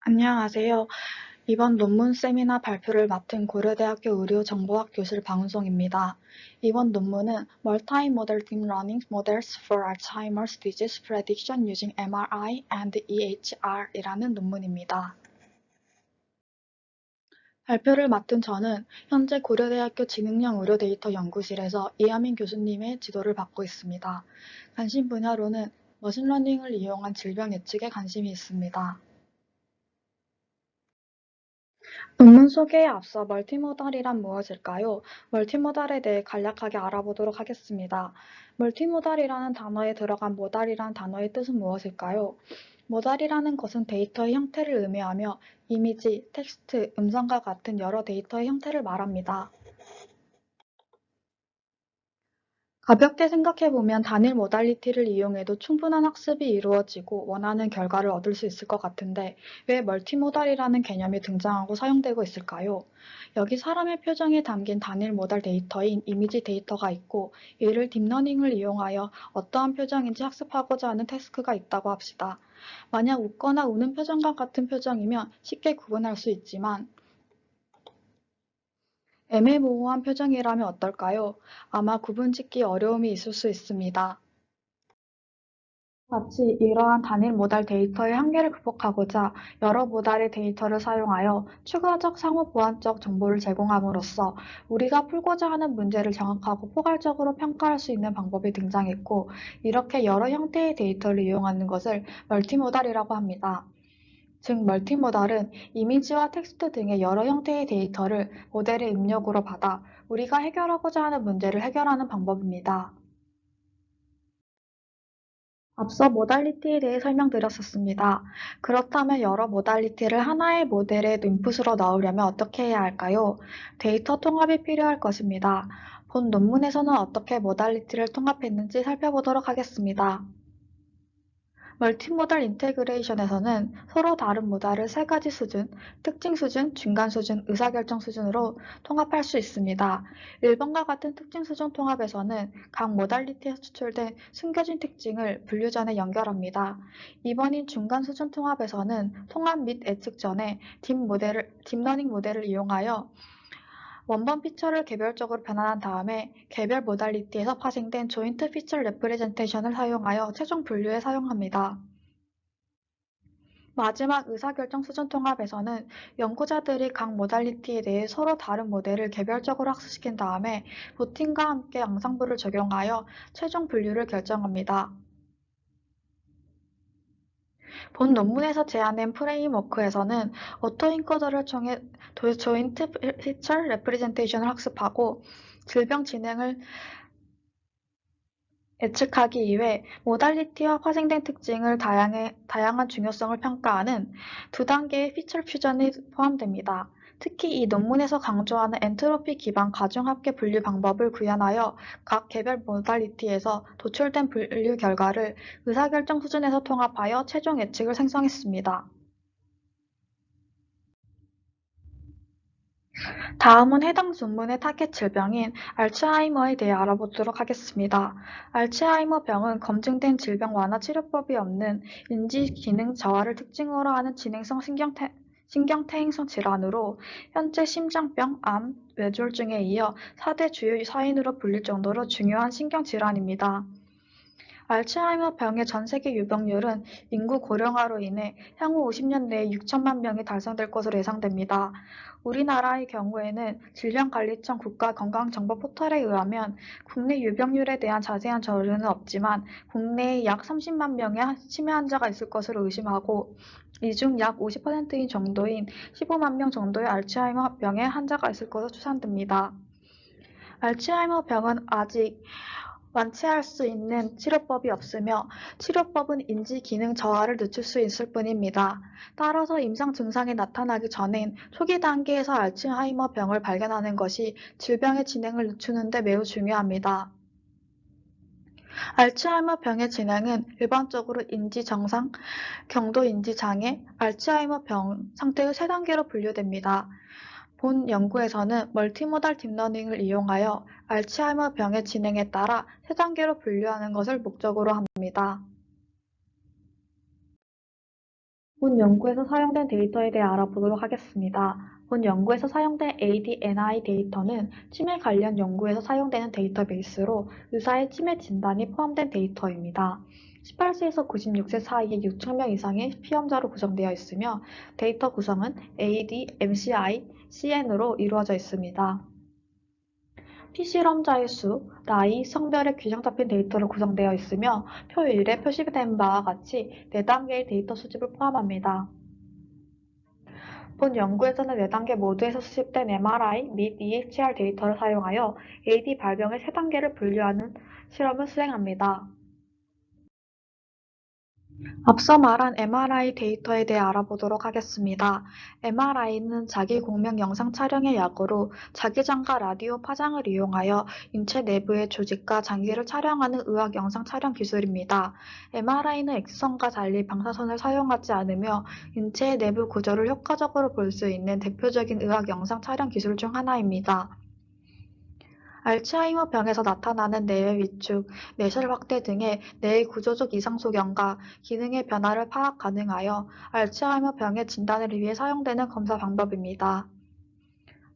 안녕하세요. 이번 논문 세미나 발표를 맡은 고려대학교 의료정보학 교실 방은송입니다. 이번 논문은 Multimodal Deep Learning Models for Alzheimer's Disease Prediction Using MRI and EHR이라는 논문입니다. 발표를 맡은 저는 현재 고려대학교 지능형 의료데이터 연구실에서 이하민 교수님의 지도를 받고 있습니다. 관심 분야로는 머신러닝을 이용한 질병 예측에 관심이 있습니다. 논문 소개에 앞서 멀티모달이란 무엇일까요? 멀티모달에 대해 간략하게 알아보도록 하겠습니다. 멀티모달이라는 단어에 들어간 모달이라는 단어의 뜻은 무엇일까요? 모달이라는 것은 데이터의 형태를 의미하며 이미지, 텍스트, 음성과 같은 여러 데이터의 형태를 말합니다. 가볍게 생각해보면 단일 모달리티를 이용해도 충분한 학습이 이루어지고 원하는 결과를 얻을 수 있을 것 같은데 왜 멀티모달이라는 개념이 등장하고 사용되고 있을까요? 여기 사람의 표정이 담긴 단일 모달 데이터인 이미지 데이터가 있고 이를 딥러닝을 이용하여 어떠한 표정인지 학습하고자 하는 태스크가 있다고 합시다. 만약 웃거나 우는 표정과 같은 표정이면 쉽게 구분할 수 있지만 애매모호한 표정이라면 어떨까요? 아마 구분짓기 어려움이 있을 수 있습니다. 같이 이러한 단일 모달 데이터의 한계를 극복하고자 여러 모달의 데이터를 사용하여 추가적 상호 보완적 정보를 제공함으로써 우리가 풀고자 하는 문제를 정확하고 포괄적으로 평가할 수 있는 방법이 등장했고, 이렇게 여러 형태의 데이터를 이용하는 것을 멀티모달이라고 합니다. 즉, 멀티모달은 이미지와 텍스트 등의 여러 형태의 데이터를 모델의 입력으로 받아 우리가 해결하고자 하는 문제를 해결하는 방법입니다. 앞서 모달리티에 대해 설명드렸었습니다. 그렇다면 여러 모달리티를 하나의 모델의 인풋으로 넣으려면 어떻게 해야 할까요? 데이터 통합이 필요할 것입니다. 본 논문에서는 어떻게 모달리티를 통합했는지 살펴보도록 하겠습니다. 멀티모달 인테그레이션에서는 서로 다른 모달을 세 가지 수준, 특징 수준, 중간 수준, 의사결정 수준으로 통합할 수 있습니다. 1번과 같은 특징 수준 통합에서는 각 모달리티에서 추출된 숨겨진 특징을 분류 전에 연결합니다. 2번인 중간 수준 통합에서는 통합 및 예측 전에 딥러닝 모델을 이용하여 원본 피처를 개별적으로 변환한 다음에 개별 모달리티에서 파생된 조인트 피처 레프레젠테이션을 사용하여 최종 분류에 사용합니다. 마지막 의사결정 수준 통합에서는 연구자들이 각 모달리티에 대해 서로 다른 모델을 개별적으로 학습시킨 다음에 보팅과 함께 앙상블을 적용하여 최종 분류를 결정합니다. 본 논문에서 제안된 프레임워크에서는 오토인코더를 통해 조인트 피처 레프레젠테이션을 학습하고 질병 진행을 예측하기 위해 모달리티와 파생된 특징을 다양한 중요성을 평가하는 두 단계의 피처 퓨전이 포함됩니다. 특히 이 논문에서 강조하는 엔트로피 기반 가중합계 분류 방법을 구현하여 각 개별 모달리티에서 도출된 분류 결과를 의사결정 수준에서 통합하여 최종 예측을 생성했습니다. 다음은 해당 논문의 타겟 질병인 알츠하이머에 대해 알아보도록 하겠습니다. 알츠하이머 병은 검증된 질병 완화 치료법이 없는 인지 기능 저하를 특징으로 하는 진행성 신경퇴행성 질환으로 현재 심장병, 암, 뇌졸중에 이어 4대 주요 사인으로 불릴 정도로 중요한 신경질환입니다. 알츠하이머 병의 전 세계 유병률은 인구 고령화로 인해 향후 50년 내에 6천만 명이 달성될 것으로 예상됩니다. 우리나라의 경우에는 질병관리청 국가건강정보 포털에 의하면 국내 유병률에 대한 자세한 자료는 없지만 국내에 약 30만 명의 치매 환자가 있을 것으로 의심하고 이 중 약 50%인 정도인 15만 명 정도의 알츠하이머 병의 환자가 있을 것으로 추산됩니다. 알츠하이머 병은 아직 완치할 수 있는 치료법이 없으며 치료법은 인지 기능 저하를 늦출 수 있을 뿐입니다. 따라서 임상 증상이 나타나기 전인 초기 단계에서 알츠하이머 병을 발견하는 것이 질병의 진행을 늦추는 데 매우 중요합니다. 알츠하이머 병의 진행은 일반적으로 인지 정상, 경도 인지 장애, 알츠하이머 병 상태의 세 단계로 분류됩니다. 본 연구에서는 멀티모달 딥러닝을 이용하여 알츠하이머 병의 진행에 따라 세 단계로 분류하는 것을 목적으로 합니다. 본 연구에서 사용된 데이터에 대해 알아보도록 하겠습니다. 본 연구에서 사용된 ADNI 데이터는 치매 관련 연구에서 사용되는 데이터베이스로 의사의 치매 진단이 포함된 데이터입니다. 18세에서 96세 사이에 6천 명 이상의 피험자로 구성되어 있으며 데이터 구성은 AD, MCI, CN으로 이루어져 있습니다. 피실험자의 수, 나이, 성별의 균형 잡힌 데이터로 구성되어 있으며 표 1에 표시된 바와 같이 4단계의 데이터 수집을 포함합니다. 본 연구에서는 4단계 모두에서 수집된 MRI 및 EHR 데이터를 사용하여 AD 발병의 3단계를 분류하는 실험을 수행합니다. 앞서 말한 MRI 데이터에 대해 알아보도록 하겠습니다. MRI는 자기 공명 영상 촬영의 약으로 자기장과 라디오 파장을 이용하여 인체 내부의 조직과 장기를 촬영하는 의학 영상 촬영 기술입니다. MRI는 엑스선과 달리 방사선을 사용하지 않으며 인체의 내부 구조를 효과적으로 볼 수 있는 대표적인 의학 영상 촬영 기술 중 하나입니다. 알츠하이머 병에서 나타나는 뇌의 위축, 뇌실 확대 등의 뇌의 구조적 이상 소견과 기능의 변화를 파악 가능하여 알츠하이머 병의 진단을 위해 사용되는 검사 방법입니다.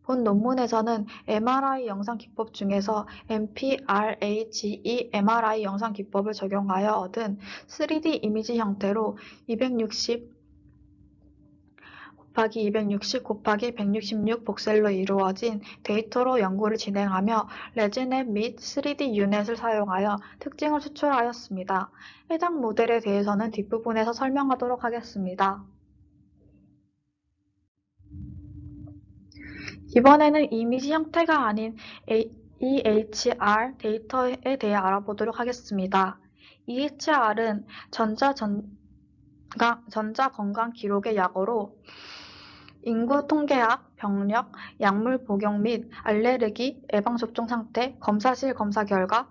본 논문에서는 MRI 영상 기법 중에서 MPRAGE MRI 영상 기법을 적용하여 얻은 3D 이미지 형태로 260 곱하기 260 곱하기 166 복셀로 이루어진 데이터로 연구를 진행하며 레즈넷 및 3D 유넷을 사용하여 특징을 추출하였습니다. 해당 모델에 대해서는 뒷부분에서 설명하도록 하겠습니다. 이번에는 이미지 형태가 아닌 EHR 데이터에 대해 알아보도록 하겠습니다. EHR은 전자 건강 기록의 약어로 인구 통계학, 병력, 약물 복용 및 알레르기 예방접종 상태, 검사실 검사 결과,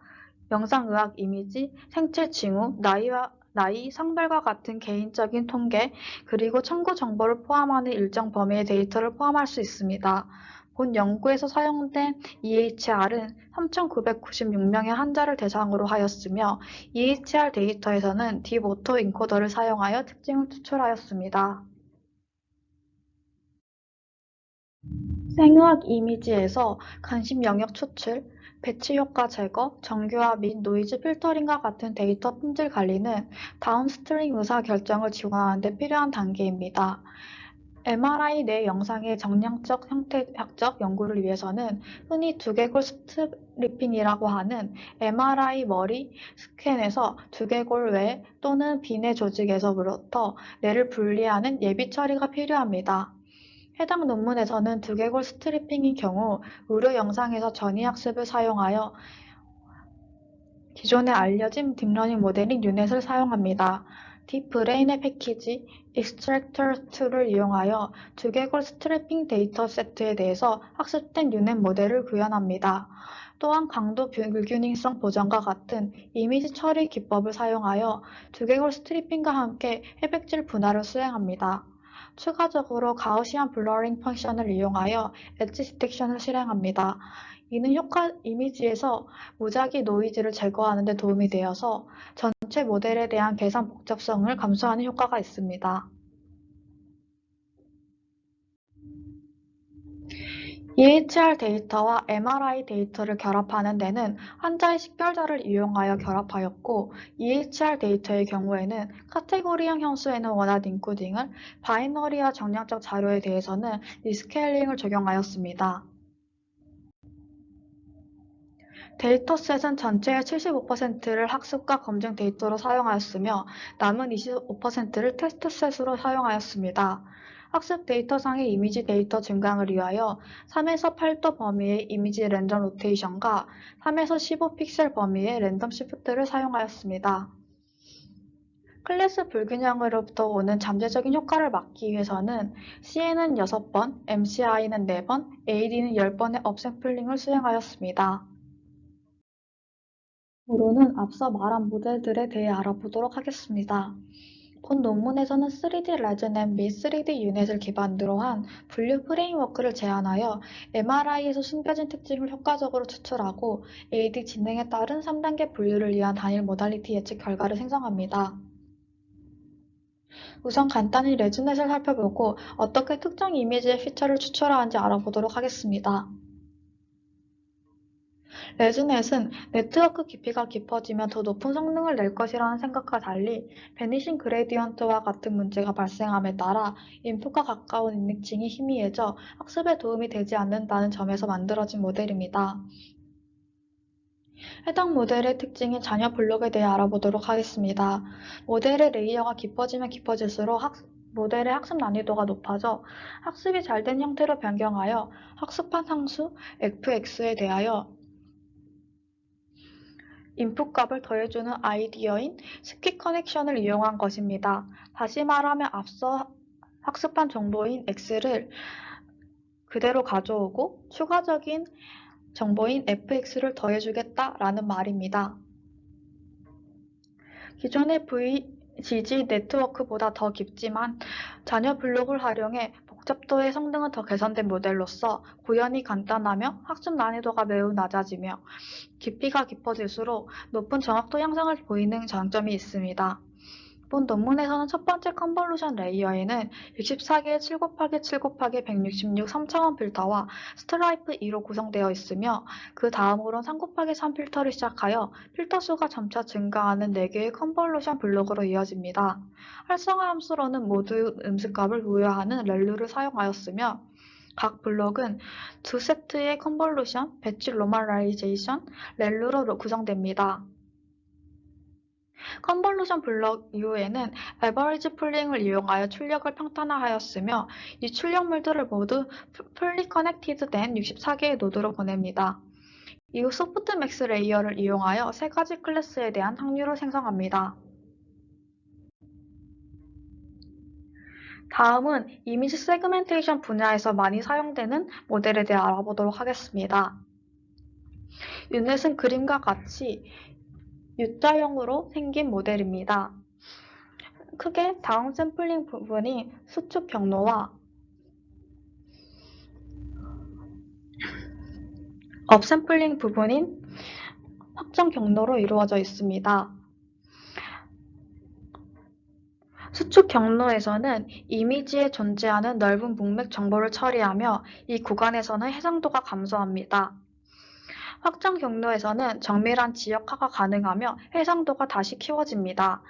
영상의학 이미지, 생체 징후, 나이, 성별과 같은 개인적인 통계, 그리고 청구 정보를 포함하는 일정 범위의 데이터를 포함할 수 있습니다. 본 연구에서 사용된 EHR은 3,996명의 환자를 대상으로 하였으며 EHR 데이터에서는 딥 오토 인코더를 사용하여 특징을 추출하였습니다. 생의학 이미지에서 관심 영역 추출, 배치 효과 제거, 정교화 및 노이즈 필터링과 같은 데이터 품질 관리는 다운스트림 의사 결정을 지원하는 데 필요한 단계입니다. MRI 내 영상의 정량적 형태학적 연구를 위해서는 흔히 두개골 스트리핑이라고 하는 MRI 머리 스캔에서 두개골 외 또는 비내 조직에서부터 뇌를 분리하는 예비 처리가 필요합니다. 해당 논문에서는 두개골 스트리핑인 경우 의료 영상에서 전이학습을 사용하여 기존에 알려진 딥러닝 모델인 유넷을 사용합니다. 딥브레인의 패키지 익스트랙터2를 이용하여 두개골 스트래핑 데이터 세트에 대해서 학습된 유넷 모델을 구현합니다. 또한 강도 불균형성 보정과 같은 이미지 처리 기법을 사용하여 두개골 스트리핑과 함께 해백질 분할을 수행합니다. 추가적으로 가우시안 블러링 펑션을 이용하여 엣지 디텍션을 실행합니다. 이는 이미지에서 무작위 노이즈를 제거하는 데 도움이 되어서 전체 모델에 대한 계산 복잡성을 감소하는 효과가 있습니다. EHR 데이터와 MRI 데이터를 결합하는 데는 환자의 식별자를 이용하여 결합하였고, EHR 데이터의 경우에는 카테고리형 형수에는 원하는 인코딩을, 바이너리와 정량적 자료에 대해서는 리스케일링을 적용하였습니다. 데이터셋은 전체의 75%를 학습과 검증 데이터로 사용하였으며 남은 25%를 테스트셋으로 사용하였습니다. 학습 데이터상의 이미지 데이터 증강을 위하여 3에서 8도 범위의 이미지 랜덤 로테이션과 3에서 15 픽셀 범위의 랜덤 시프트를 사용하였습니다. 클래스 불균형으로부터 오는 잠재적인 효과를 막기 위해서는 CN은 6번, MCI는 4번, AD는 10번의 업샘플링을 수행하였습니다. 으로는 앞서 말한 모델들에 대해 알아보도록 하겠습니다. 본 논문에서는 3D 레즈넷 및 3D 유닛을 기반으로 한 분류 프레임워크를 제안하여 MRI에서 숨겨진 특징을 효과적으로 추출하고 AD 진행에 따른 3단계 분류를 위한 단일 모달리티 예측 결과를 생성합니다. 우선 간단히 레즈넷을 살펴보고 어떻게 특정 이미지의 피처를 추출하는지 알아보도록 하겠습니다. 레즈넷은 네트워크 깊이가 깊어지면 더 높은 성능을 낼 것이라는 생각과 달리 베니싱 그레디언트와 같은 문제가 발생함에 따라 인풋과 가까운 인식층이 희미해져 학습에 도움이 되지 않는다는 점에서 만들어진 모델입니다. 해당 모델의 특징인 자녀 블록에 대해 알아보도록 하겠습니다. 모델의 레이어가 깊어지면 깊어질수록 모델의 학습 난이도가 높아져 학습이 잘 된 형태로 변경하여 학습한 상수 fx에 대하여 인풋 값을 더해주는 아이디어인 스키 커넥션을 이용한 것입니다. 다시 말하면 앞서 학습한 정보인 x를 그대로 가져오고 추가적인 정보인 fx를 더해주겠다라는 말입니다. 기존의 VGG 네트워크보다 더 깊지만 자녀 블록을 활용해 복잡도의 성능은 더 개선된 모델로서 구현이 간단하며 학습 난이도가 매우 낮아지며 깊이가 깊어질수록 높은 정확도 향상을 보이는 장점이 있습니다. 본 논문에서는 첫 번째 컨볼루션 레이어에는 64개의 7곱하기7곱하기166 3차원 필터와 스트라이프 2로 구성되어 있으며 그 다음으론 3곱하기3 필터를 시작하여 필터 수가 점차 증가하는 4개의 컨볼루션 블록으로 이어집니다. 활성화 함수로는 모두 음수값을 부여하는 렐루를 사용하였으며 각 블록은 두 세트의 컨볼루션, 배치 로멀라이제이션, 렐루로 구성됩니다. 컨볼루션 블록 이후에는 에버리지 풀링을 이용하여 출력을 평탄화하였으며 이 출력물들을 모두 풀리 커넥티드된 64개의 노드로 보냅니다. 이후 소프트맥스 레이어를 이용하여 3가지 클래스에 대한 확률을 생성합니다. 다음은 이미지 세그멘테이션 분야에서 많이 사용되는 모델에 대해 알아보도록 하겠습니다. 유넷은 그림과 같이 U자형으로 생긴 모델입니다. 크게 다운샘플링 부분이 수축 경로와 업샘플링 부분인 확정 경로로 이루어져 있습니다. 수축 경로에서는 이미지에 존재하는 넓은 문맥 정보를 처리하며 이 구간에서는 해상도가 감소합니다. 확정 경로에서는 정밀한 지역화가 가능하며 해상도가 다시 키워집니다.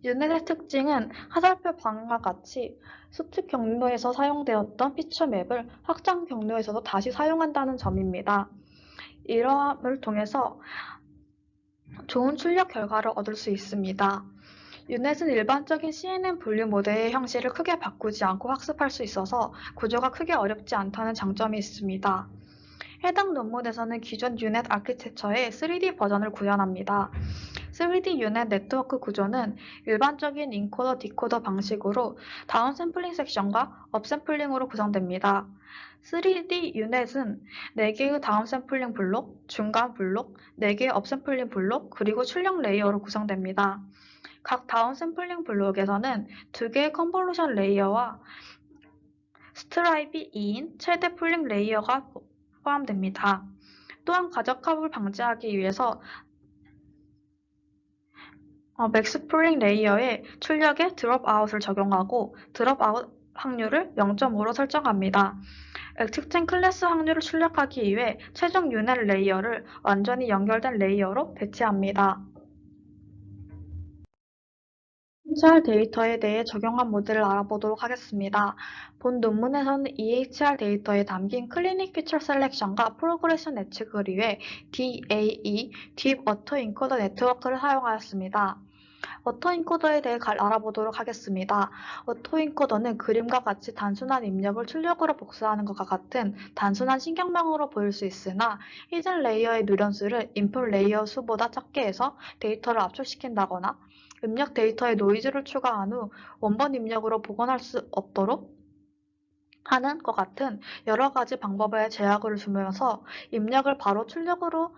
유넷의 특징은 화살표 방향과 같이 수축 경로에서 사용되었던 피처 맵을 확장 경로에서도 다시 사용한다는 점입니다. 이러함을 통해서 좋은 출력 결과를 얻을 수 있습니다. 유넷은 일반적인 CNN 분류 모델의 형식을 크게 바꾸지 않고 학습할 수 있어서 구조가 크게 어렵지 않다는 장점이 있습니다. 해당 논문에서는 기존 유넷 아키텍처의 3D 버전을 구현합니다. 3D 유넷 네트워크 구조는 일반적인 인코더 디코더 방식으로 다운샘플링 섹션과 업샘플링으로 구성됩니다. 3D 유넷은 4개의 다운샘플링 블록, 중간 블록, 4개의 업샘플링 블록, 그리고 출력 레이어로 구성됩니다. 각 다운샘플링 블록에서는 2개의 컨볼루션 레이어와 스트라이브 2인 최대 풀링 레이어가 포함됩니다. 또한 가적합을 방지하기 위해서 맥스 풀링 레이어의 출력에 드롭아웃을 적용하고 드롭아웃 확률을 0.5로 설정합니다. 특징 클래스 확률을 출력하기 위해 최종 유넷 레이어를 완전히 연결된 레이어로 배치합니다. EHR 데이터에 대해 적용한 모델을 알아보도록 하겠습니다. 본 논문에서는 EHR 데이터에 담긴 클리닉 피처 셀렉션과 프로그레션 예측을 위해 DAE, Deep Autoencoder 네트워크를 사용하였습니다. 어토인코더에 대해 알아보도록 하겠습니다. 어토인코더는 그림과 같이 단순한 입력을 출력으로 복사하는 것과 같은 단순한 신경망으로 보일 수 있으나 히든 레이어의 누런수를 인풋 레이어 수보다 작게 해서 데이터를 압축시킨다거나 입력 데이터에 노이즈를 추가한 후 원본 입력으로 복원할 수 없도록 하는 것 같은 여러 가지 방법에 제약을 주면서 입력을 바로 출력으로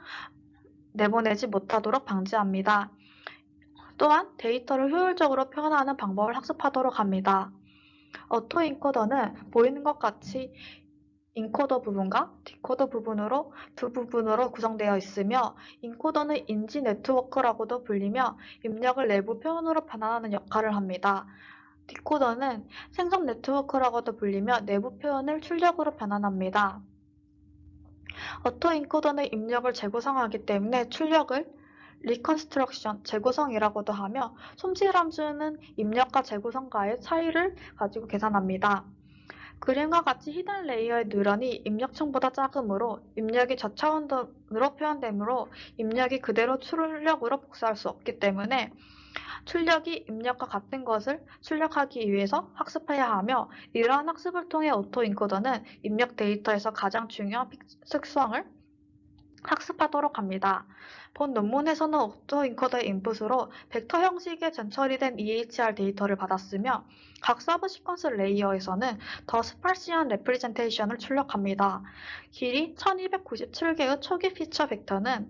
내보내지 못하도록 방지합니다. 또한 데이터를 효율적으로 표현하는 방법을 학습하도록 합니다. 어토인코더는 보이는 것 같이 인코더 부분과 디코더 부분으로 두 부분으로 구성되어 있으며 인코더는 인지 네트워크라고도 불리며 입력을 내부 표현으로 변환하는 역할을 합니다. 디코더는 생성 네트워크라고도 불리며 내부 표현을 출력으로 변환합니다. 어토인코더는 입력을 재구성하기 때문에 출력을 리컨스트럭션, 재구성이라고도 하며 손질함수는 입력과 재구성과의 차이를 가지고 계산합니다. 그림과 같이 히든 레이어의 누런이 입력층보다 작으므로 입력이 저차원으로 표현되므로 입력이 그대로 출력으로 복사할 수 없기 때문에 출력이 입력과 같은 것을 출력하기 위해서 학습해야 하며 이러한 학습을 통해 오토인코더는 입력 데이터에서 가장 중요한 특성을 학습하도록 합니다. 본 논문에서는 오토인코더의 인풋으로 벡터 형식의 전처리된 EHR 데이터를 받았으며 각 서브 시퀀스 레이어에서는 더 스파시한 레프리젠테이션을 출력합니다. 길이 1297개의 초기 피처 벡터는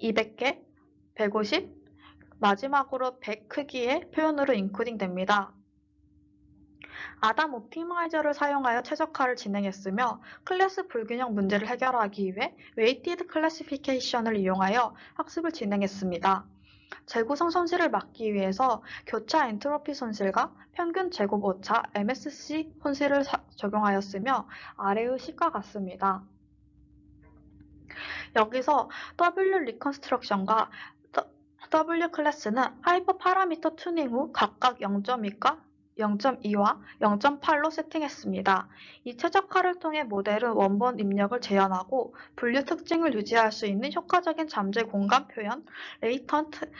200개, 150, 마지막으로 100 크기의 표현으로 인코딩됩니다. 아담 옵티마이저를 사용하여 최적화를 진행했으며 클래스 불균형 문제를 해결하기 위해 웨이티드 클래시피케이션을 이용하여 학습을 진행했습니다. 재구성 손실을 막기 위해서 교차 엔트로피 손실과 평균 제곱 오차 MSC 손실을 적용하였으며 아래의 식과 같습니다. 여기서 W 리컨스트럭션과 W 클래스는 하이퍼 파라미터 튜닝 후 각각 0.2과 0.2와 0.8로 세팅했습니다. 이 최적화를 통해 모델은 원본 입력을 재현하고 분류 특징을 유지할 수 있는 효과적인 잠재 공간 표현, 레이턴트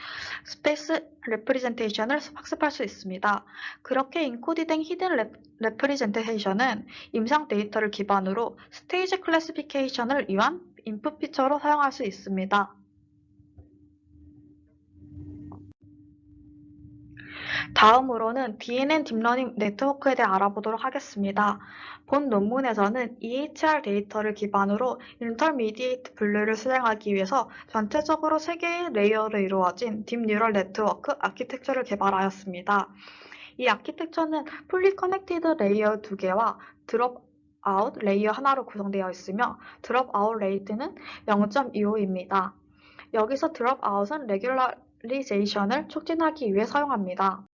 스페이스 레프리젠테이션을 학습할 수 있습니다. 그렇게 인코디된 히든 레프리젠테이션은 임상 데이터를 기반으로 스테이지 클래시피케이션을 위한 인풋 피처로 사용할 수 있습니다. 다음으로는 DNN 딥러닝 네트워크에 대해 알아보도록 하겠습니다. 본 논문에서는 EHR 데이터를 기반으로 인터미디에이트 분류를 수행하기 위해서 전체적으로 3개의 레이어로 이루어진 딥 뉴럴 네트워크 아키텍처를 개발하였습니다. 이 아키텍처는 풀리 커넥티드 레이어 2개와 드롭 아웃 레이어 하나로 구성되어 있으며 드롭 아웃 레이트는 0.25입니다. 여기서 드롭 아웃은 레귤러리제이션을 촉진하기 위해 사용합니다.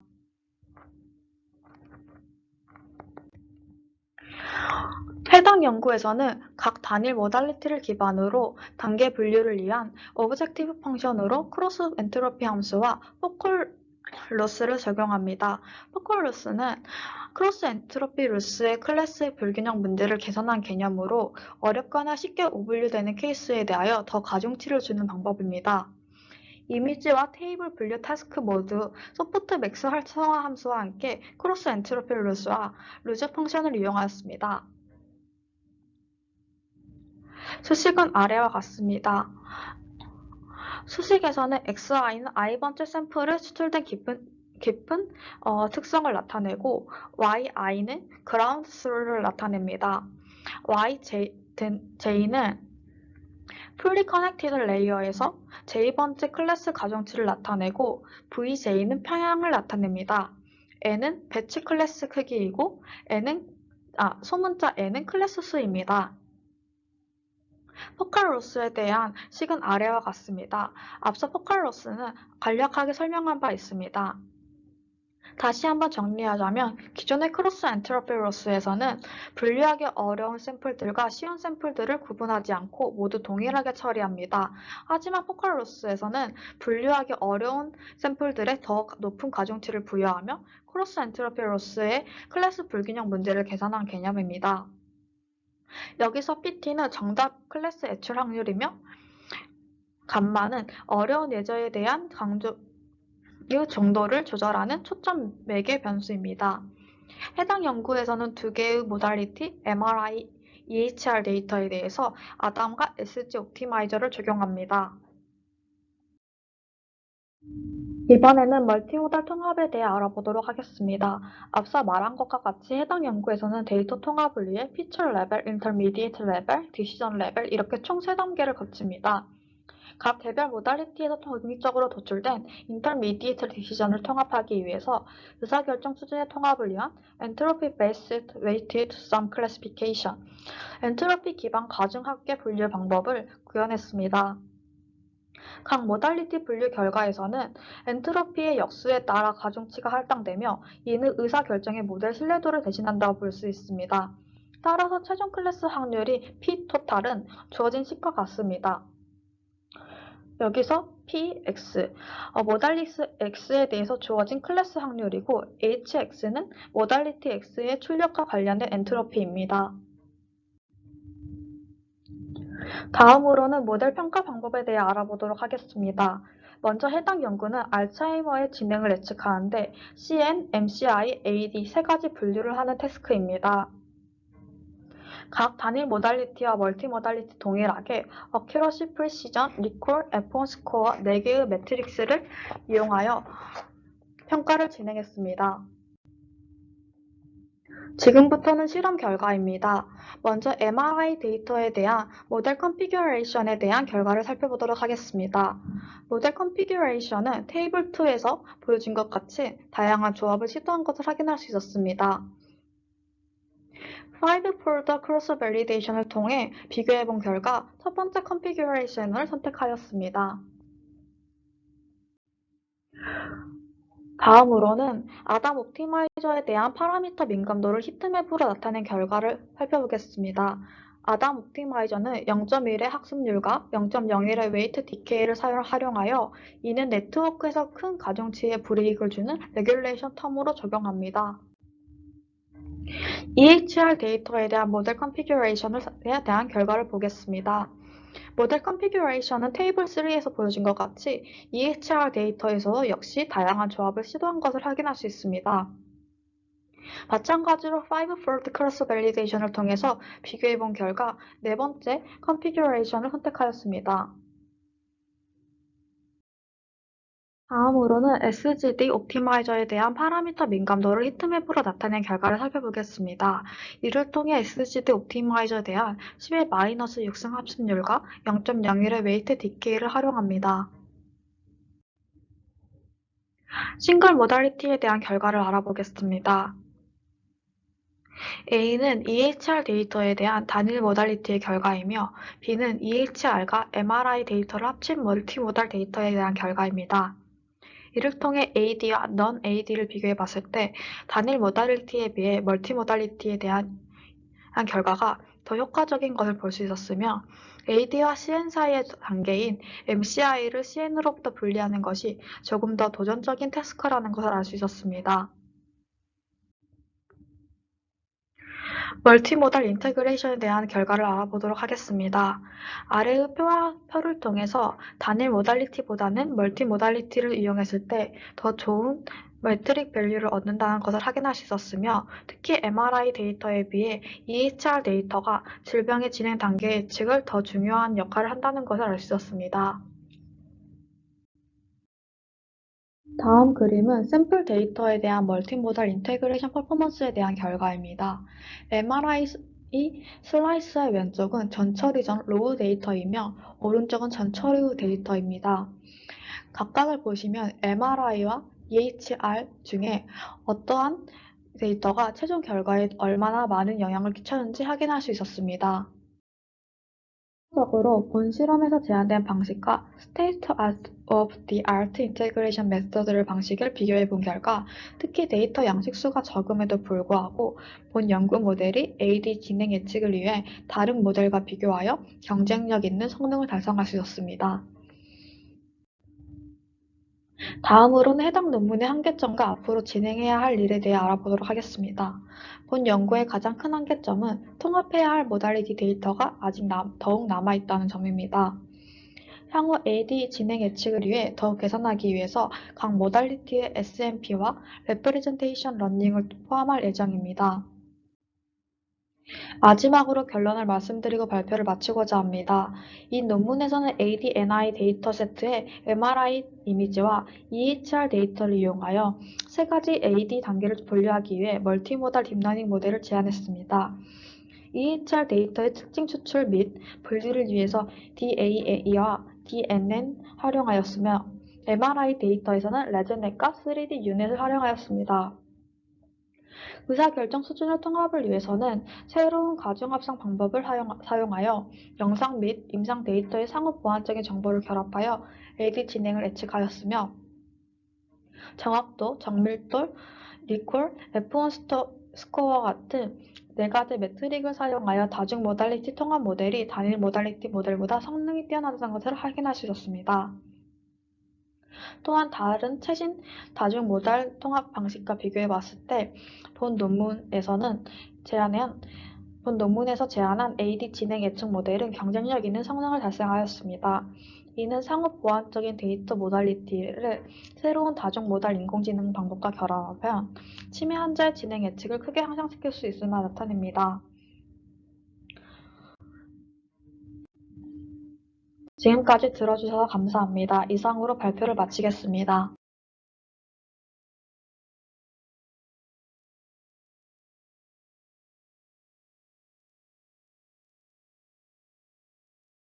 해당 연구에서는 각 단일 모달리티를 기반으로 단계 분류를 위한 오브젝티브 펑션으로 크로스 엔트로피 함수와 포컬 로스를 적용합니다. 포컬 로스는 크로스 엔트로피 로스의 클래스 불균형 문제를 개선한 개념으로 어렵거나 쉽게 오분류되는 케이스에 대하여 더 가중치를 주는 방법입니다. 이미지와 테이블 분류 타스크 모두 소프트 맥스 활성화 함수와 함께 크로스 엔트로피 로스와 루즈 펑션을 이용하였습니다. 수식은 아래와 같습니다. 수식에서는 xi는 i번째 샘플에 추출된 깊은 특성을 나타내고 yi는 그라운드 스루를 나타냅니다. yj는 풀리 커넥티드 레이어에서 j번째 클래스 가중치를 나타내고 vj는 평양을 나타냅니다. n은 배치 클래스 크기이고 소문자 n은 클래스 수입니다. 포칼 로스에 대한 식은 아래와 같습니다. 앞서 포칼 로스는 간략하게 설명한 바 있습니다. 다시 한번 정리하자면 기존의 크로스 엔트로피 로스에서는 분류하기 어려운 샘플들과 쉬운 샘플들을 구분하지 않고 모두 동일하게 처리합니다. 하지만 포칼 로스에서는 분류하기 어려운 샘플들에 더 높은 가중치를 부여하며 크로스 엔트로피 로스의 클래스 불균형 문제를 계산한 개념입니다. 여기서 PT는 정답 클래스 애출 확률이며 감마는 어려운 예제에 대한 강조의 정도를 조절하는 초점 매개 변수입니다. 해당 연구에서는 2개의 모달리티 MRI, EHR 데이터에 대해서 아담과 SG 옵티마이저를 적용합니다. 이번에는 멀티모달 통합에 대해 알아보도록 하겠습니다. 앞서 말한 것과 같이 해당 연구에서는 데이터 통합을 위해 피처 레벨, 인터미디에이트 레벨, 디시전 레벨 이렇게 총 3단계를 거칩니다. 각 개별 모달리티에서 독립적으로 도출된 인터미디에이트 디시전을 통합하기 위해서 의사결정 수준의 통합을 위한 엔트로피 베이스드 웨이티드 썸 클래시피케이션, 엔트로피 기반 가중 합계 분류 방법을 구현했습니다. 각 모달리티 분류 결과에서는 엔트로피의 역수에 따라 가중치가 할당되며 이는 의사결정의 모델 신뢰도를 대신한다고 볼 수 있습니다. 따라서 최종 클래스 확률이 P 토탈은 주어진 식과 같습니다. 여기서 Px, 모달리티 X에 대해서 주어진 클래스 확률이고 Hx는 모달리티 X의 출력과 관련된 엔트로피입니다. 다음으로는 모델 평가 방법에 대해 알아보도록 하겠습니다. 먼저 해당 연구는 알츠하이머의 진행을 예측하는데 CN, MCI, AD 세 가지 분류를 하는 태스크입니다. 각 단일 모달리티와 멀티 모달리티 동일하게 어큐러시, 프리시전, 리콜, F1 스코어 4개의 매트릭스를 이용하여 평가를 진행했습니다. 지금부터는 실험 결과입니다. 먼저 MRI 데이터에 대한 모델 컨피규레이션에 대한 결과를 살펴보도록 하겠습니다. 모델 컨피규레이션은 테이블 2에서 보여준 것 같이 다양한 조합을 시도한 것을 확인할 수 있었습니다. 5-fold 크로스 밸리데이션을 통해 비교해본 결과 첫 번째 컨피규레이션을 선택하였습니다. 다음으로는 아담 옵티마이저에 대한 파라미터 민감도를 히트맵으로 나타낸 결과를 살펴보겠습니다. 아담 옵티마이저는 0.1의 학습률과 0.01의 웨이트 디케이를 활용하여 이는 네트워크에서 큰 가중치의 불이익을 주는 레귤레이션 텀으로 적용합니다. EHR 데이터에 대한 모델 컨피규레이션에 대한 결과를 보겠습니다. 모델 컨피규레이션은 테이블 3에서 보여준 것 같이 EHR 데이터에서도 역시 다양한 조합을 시도한 것을 확인할 수 있습니다. 마찬가지로 5-fold 크로스 밸리데이션을 통해서 비교해본 결과 네 번째 컨피규레이션을 선택하였습니다. 다음으로는 SGD 옵티마이저에 대한 파라미터 민감도를 히트맵으로 나타낸 결과를 살펴보겠습니다. 이를 통해 SGD 옵티마이저에 대한 10의 마이너스 6승 합습률과 0.01의 웨이트 디케이를 활용합니다. 싱글 모달리티에 대한 결과를 알아보겠습니다. A는 EHR 데이터에 대한 단일 모달리티의 결과이며 B는 EHR과 MRI 데이터를 합친 멀티모달 데이터에 대한 결과입니다. 이를 통해 AD와 non-AD를 비교해 봤을 때 단일 모달리티에 비해 멀티모달리티에 대한 결과가 더 효과적인 것을 볼 수 있었으며 AD와 CN 사이의 단계인 MCI를 CN으로부터 분리하는 것이 조금 더 도전적인 태스크라는 것을 알 수 있었습니다. 멀티모달 인테그레이션에 대한 결과를 알아보도록 하겠습니다. 아래의 표를 통해서 단일 모달리티보다는 멀티모달리티를 이용했을 때 더 좋은 매트릭 밸류를 얻는다는 것을 확인할 수 있었으며 특히 MRI 데이터에 비해 EHR 데이터가 질병의 진행 단계 예측을 더 중요한 역할을 한다는 것을 알 수 있었습니다. 다음 그림은 샘플 데이터에 대한 멀티모달 인테그레이션 퍼포먼스에 대한 결과입니다. MRI 슬라이스의 왼쪽은 전처리 전 로우 데이터이며 오른쪽은 전처리 후 데이터입니다. 각각을 보시면 MRI와 EHR 중에 어떠한 데이터가 최종 결과에 얼마나 많은 영향을 끼쳤는지 확인할 수 있었습니다. 적으로 본 실험에서 제안된 방식과 State of the Art Integration Method를 방식을 비교해 본 결과 특히 데이터 양식 수가 적음에도 불구하고 본 연구 모델이 AD 진행 예측을 위해 다른 모델과 비교하여 경쟁력 있는 성능을 달성할 수 있었습니다. 다음으로는 해당 논문의 한계점과 앞으로 진행해야 할 일에 대해 알아보도록 하겠습니다. 본 연구의 가장 큰 한계점은 통합해야 할 모달리티 데이터가 아직 더욱 남아있다는 점입니다. 향후 AD 진행 예측을 위해 더욱 개선하기 위해서 각 모달리티의 SNP와 레프레젠테이션 러닝을 포함할 예정입니다. 마지막으로 결론을 말씀드리고 발표를 마치고자 합니다. 이 논문에서는 AD-NI 데이터 세트의 MRI 이미지와 EHR 데이터를 이용하여 세 가지 AD 단계를 분류하기 위해 멀티모달 딥러닝 모델을 제안했습니다. EHR 데이터의 특징 추출 및 분류를 위해서 DAA와 DNN 활용하였으며 MRI 데이터에서는 레즈넷과 3D 유닛을 활용하였습니다. 의사결정 수준의 통합을 위해서는 새로운 가중합성 방법을 사용하여 영상 및 임상 데이터의 상호 보완적인 정보를 결합하여 AD 진행을 예측하였으며 정확도, 정밀도, 리콜, F1 스코어와 같은 네 가지 매트릭을 사용하여 다중 모달리티 통합 모델이 단일 모달리티 모델보다 성능이 뛰어나다는 것을 확인할 수 있었습니다. 또한 다른 최신 다중 모달 통합 방식과 비교해 봤을 때 본 논문에서 제안한 AD 진행 예측 모델은 경쟁력 있는 성능을 달성하였습니다. 이는 상호 보완적인 데이터 모달리티를 새로운 다중 모달 인공지능 방법과 결합하면 치매 환자의 진행 예측을 크게 향상시킬 수 있음을 나타냅니다. 지금까지 들어주셔서 감사합니다. 이상으로 발표를 마치겠습니다.